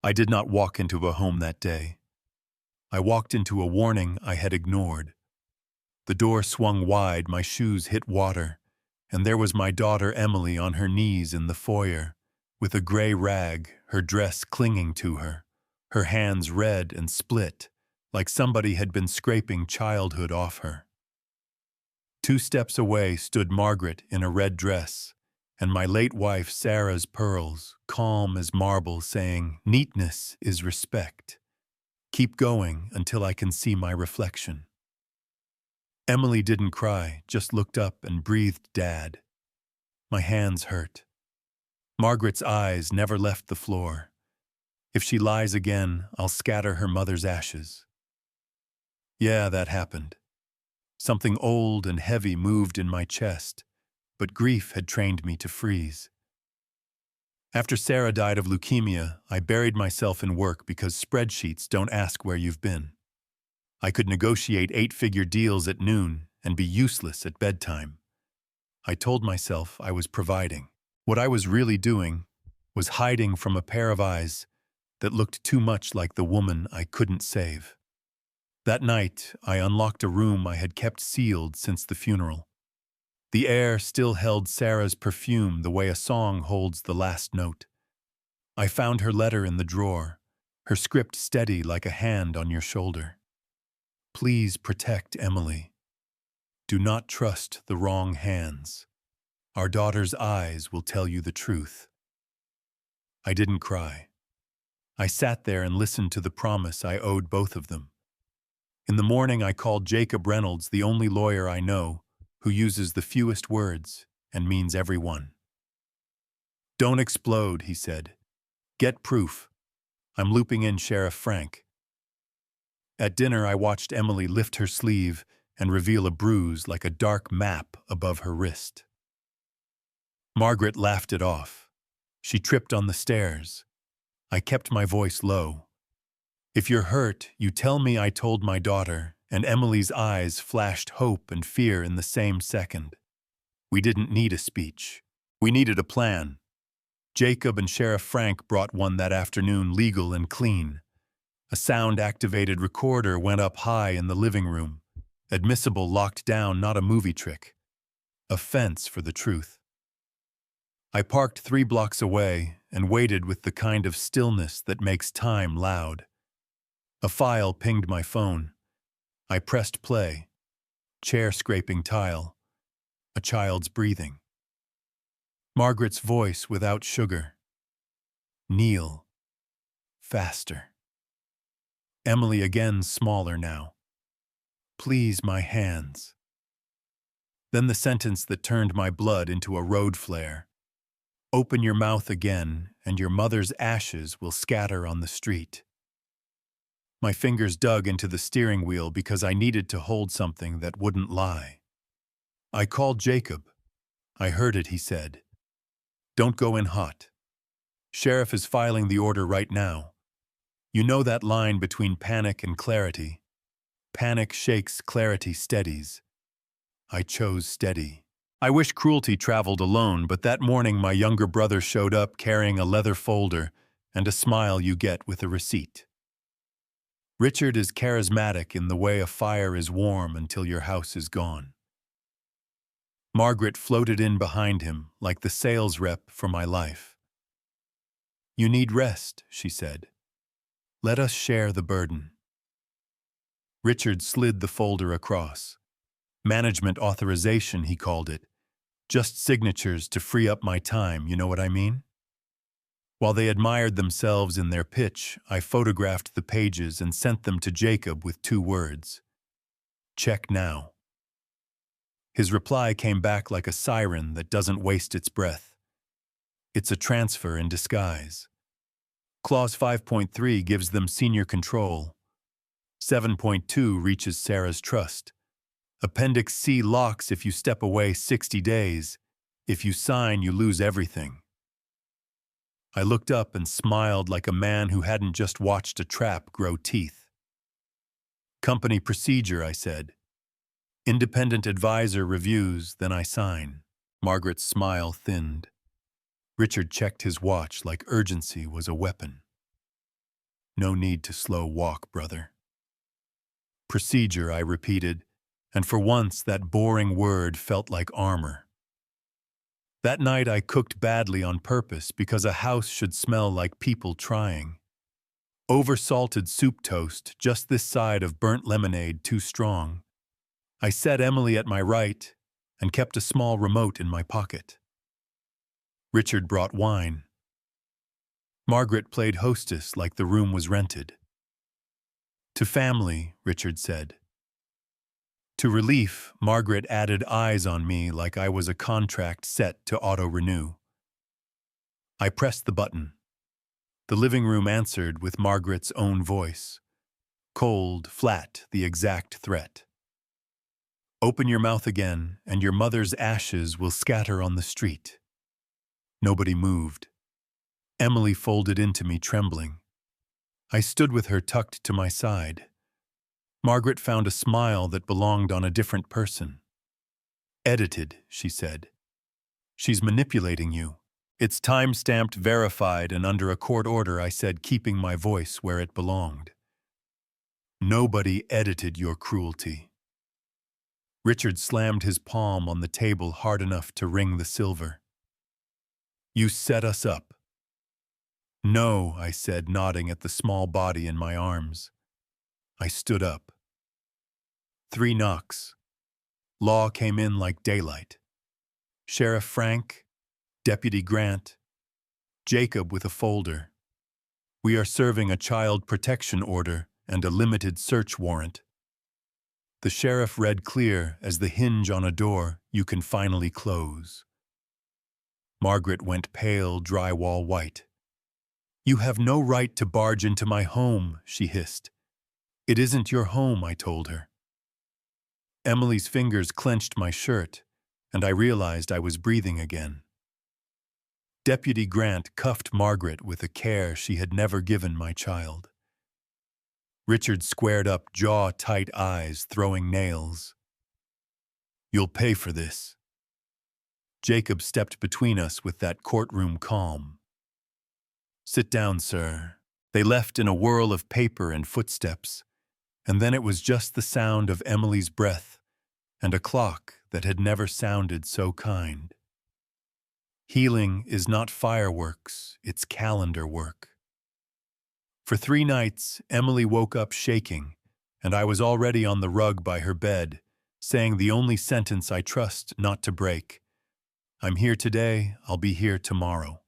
I did not walk into a home that day. I walked into a warning I had ignored. The door swung wide, my shoes hit water, and there was my daughter Emily on her knees in the foyer, with a gray rag, her dress clinging to her hands red and split, like somebody had been scraping childhood off her. 2 steps away stood Margaret in a red dress, and my late wife Sarah's pearls, calm as marble, saying, "Neatness is respect. Keep going until I can see my reflection." Emily didn't cry, just looked up and breathed, "Dad." My hands hurt. Margaret's eyes never left the floor. If she lies again, I'll scatter her mother's ashes. Yeah, that happened. Something old and heavy moved in my chest, but grief had trained me to freeze. After Sarah died of leukemia, I buried myself in work because spreadsheets don't ask where you've been. I could negotiate 8-figure deals at noon and be useless at bedtime. I told myself I was providing. What I was really doing was hiding from a pair of eyes that looked too much like the woman I couldn't save. That night, I unlocked a room I had kept sealed since the funeral. The air still held Sarah's perfume the way a song holds the last note. I found her letter in the drawer, her script steady like a hand on your shoulder. "Please protect Emily. Do not trust the wrong hands. Our daughter's eyes will tell you the truth." I didn't cry. I sat there and listened to the promise I owed both of them. In the morning, I called Jacob Reynolds, the only lawyer I know, who uses the fewest words and means every one. "Don't explode," he said. "Get proof. I'm looping in Sheriff Frank." At dinner, I watched Emily lift her sleeve and reveal a bruise like a dark map above her wrist. Margaret laughed it off. She tripped on the stairs. I kept my voice low. "If you're hurt, you tell me I told my daughter," and Emily's eyes flashed hope and fear in the same second. We didn't need a speech. We needed a plan. Jacob and Sheriff Frank brought one that afternoon, legal and clean. A sound-activated recorder went up high in the living room. Admissible, locked down, not a movie trick. A fence for the truth. I parked 3 blocks away and waited with the kind of stillness that makes time loud. A file pinged my phone. I pressed play. Chair scraping tile. A child's breathing. Margaret's voice without sugar. "Kneel. Faster." Emily again, smaller now. "Please, my hands." Then the sentence that turned my blood into a road flare. "Open your mouth again, and your mother's ashes will scatter on the street." My fingers dug into the steering wheel because I needed to hold something that wouldn't lie. I called Jacob. "I heard it," he said. "Don't go in hot. Sheriff is filing the order right now. You know that line between panic and clarity. Panic shakes, clarity steadies. I chose steady. I wish cruelty traveled alone, but that morning my younger brother showed up carrying a leather folder and a smile you get with a receipt. Richard is charismatic in the way a fire is warm until your house is gone. Margaret floated in behind him like the sales rep for my life. "You need rest," she said. "Let us share the burden." Richard slid the folder across. Management authorization, he called it. Just signatures to free up my time, you know what I mean? While they admired themselves in their pitch, I photographed the pages and sent them to Jacob with 2 words. "Check now." His reply came back like a siren that doesn't waste its breath. "It's a transfer in disguise. Clause 5.3 gives them senior control. 7.2 reaches Sarah's trust. Appendix C locks if you step away 60 days. If you sign, you lose everything." I looked up and smiled like a man who hadn't just watched a trap grow teeth. "Company procedure," I said. "Independent advisor reviews, then I sign." Margaret's smile thinned. Richard checked his watch like urgency was a weapon. No need to slow walk, brother. Procedure, I repeated, and for once that boring word felt like armor. That night I cooked badly on purpose because a house should smell like people trying. Oversalted soup toast, just this side of burnt lemonade too strong. I set Emily at my right and kept a small remote in my pocket. Richard brought wine. Margaret played hostess like the room was rented. To family, Richard said. To relief, Margaret added eyes on me like I was a contract set to auto-renew. I pressed the button. The living room answered with Margaret's own voice. Cold, flat, the exact threat. Open your mouth again, and your mother's ashes will scatter on the street. Nobody moved. Emily folded into me, trembling. I stood with her tucked to my side. Margaret found a smile that belonged on a different person. Edited, she said. She's manipulating you. It's time-stamped, verified, and under a court order, I said, keeping my voice where it belonged. Nobody edited your cruelty. Richard slammed his palm on the table hard enough to ring the silver. You set us up. No, I said, nodding at the small body in my arms. I stood up. 3 knocks. Law came in like daylight. Sheriff Frank, Deputy Grant, Jacob with a folder. We are serving a child protection order and a limited search warrant. The sheriff read clear as the hinge on a door you can finally close. Margaret went pale, drywall white. You have no right to barge into my home, she hissed. It isn't your home, I told her. Emily's fingers clenched my shirt, and I realized I was breathing again. Deputy Grant cuffed Margaret with a care she had never given my child. Richard squared up, jaw-tight eyes, throwing nails. You'll pay for this. Jacob stepped between us with that courtroom calm. Sit down, sir. They left in a whirl of paper and footsteps, and then it was just the sound of Emily's breath and a clock that had never sounded so kind. Healing is not fireworks, it's calendar work. For 3 nights, Emily woke up shaking, and I was already on the rug by her bed, saying the only sentence I trust not to break. I'm here today, I'll be here tomorrow.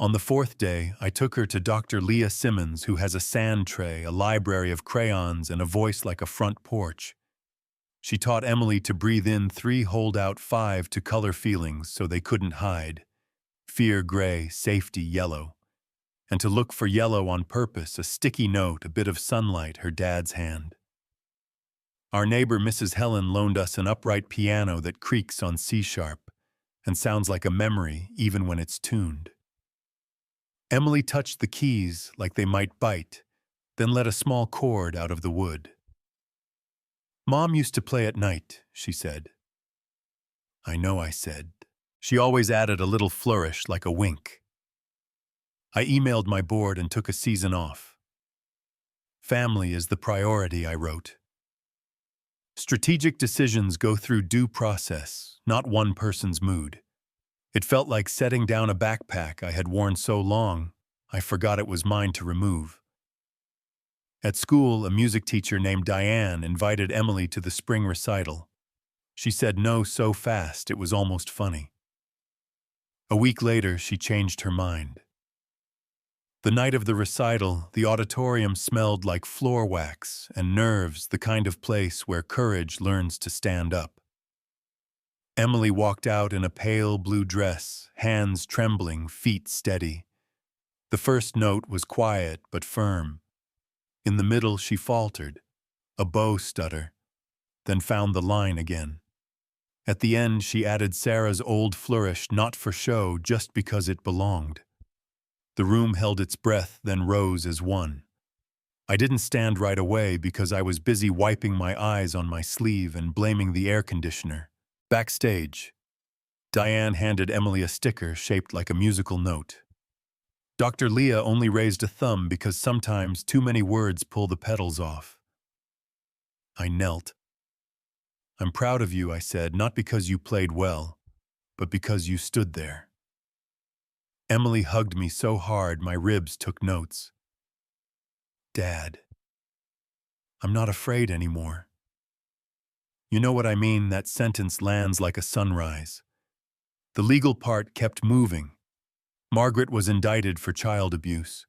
On the 4th day, I took her to Dr. Leah Simmons, who has a sand tray, a library of crayons, and a voice like a front porch. She taught Emily to breathe in 3, hold out 5 to color feelings so they couldn't hide. Fear gray, safety yellow. And to look for yellow on purpose, a sticky note, a bit of sunlight, her dad's hand. Our neighbor Mrs. Helen loaned us an upright piano that creaks on C-sharp and sounds like a memory even when it's tuned. Emily touched the keys like they might bite, then let a small chord out of the wood. Mom used to play at night, she said. I know, I said. She always added a little flourish like a wink. I emailed my board and took a season off. Family is the priority, I wrote. Strategic decisions go through due process, not one person's mood. It felt like setting down a backpack I had worn so long, I forgot it was mine to remove. At school, a music teacher named Diane invited Emily to the spring recital. She said no so fast it was almost funny. A week later, she changed her mind. The night of the recital, the auditorium smelled like floor wax and nerves, the kind of place where courage learns to stand up. Emily walked out in a pale blue dress, hands trembling, feet steady. The first note was quiet but firm. In the middle, she faltered, a bow stutter, then found the line again. At the end, she added Sarah's old flourish, not for show, just because it belonged. The room held its breath, then rose as one. I didn't stand right away because I was busy wiping my eyes on my sleeve and blaming the air conditioner. Backstage, Diane handed Emily a sticker shaped like a musical note. Dr. Leah only raised a thumb because sometimes too many words pull the petals off. I knelt. I'm proud of you, I said, not because you played well, but because you stood there. Emily hugged me so hard my ribs took notes. Dad, I'm not afraid anymore. You know what I mean? That sentence lands like a sunrise. The legal part kept moving. Margaret was indicted for child abuse.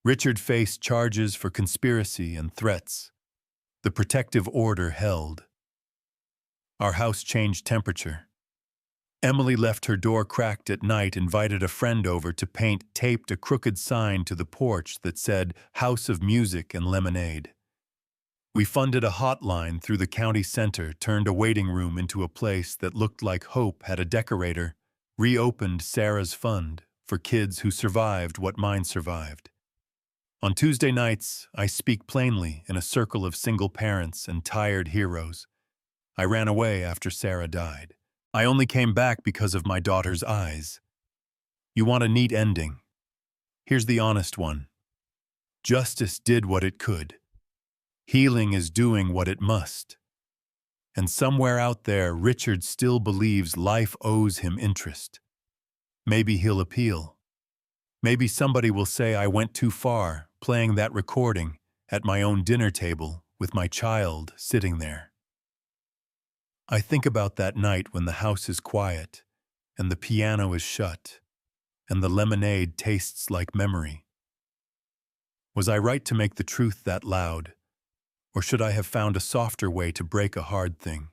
Richard faced charges for conspiracy and threats. The protective order held. Our house changed temperature. Emily left her door cracked at night, invited a friend over to paint, taped a crooked sign to the porch that said House of Music and Lemonade. We funded a hotline through the county center, turned a waiting room into a place that looked like hope had a decorator, reopened Sarah's fund for kids who survived what mine survived. On Tuesday nights, I speak plainly in a circle of single parents and tired heroes. I ran away after Sarah died. I only came back because of my daughter's eyes. You want a neat ending? Here's the honest one. Justice did what it could. Healing is doing what it must. And somewhere out there, Richard still believes life owes him interest. Maybe he'll appeal. Maybe somebody will say I went too far, playing that recording at my own dinner table with my child sitting there. I think about that night when the house is quiet, and the piano is shut, and the lemonade tastes like memory. Was I right to make the truth that loud, or should I have found a softer way to break a hard thing?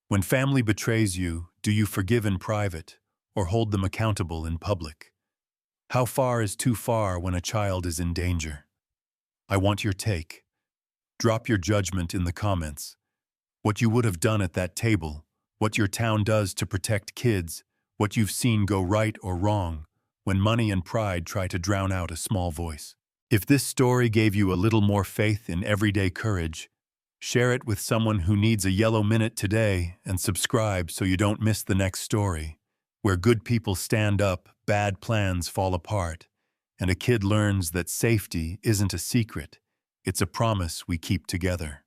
When family betrays you, do you forgive in private, or hold them accountable in public? How far is too far when a child is in danger? I want your take. Drop your judgment in the comments. What you would have done at that table, what your town does to protect kids, what you've seen go right or wrong when money and pride try to drown out a small voice. If this story gave you a little more faith in everyday courage, share it with someone who needs a yellow minute today and subscribe so you don't miss the next story, where good people stand up, bad plans fall apart, and a kid learns that safety isn't a secret, it's a promise we keep together.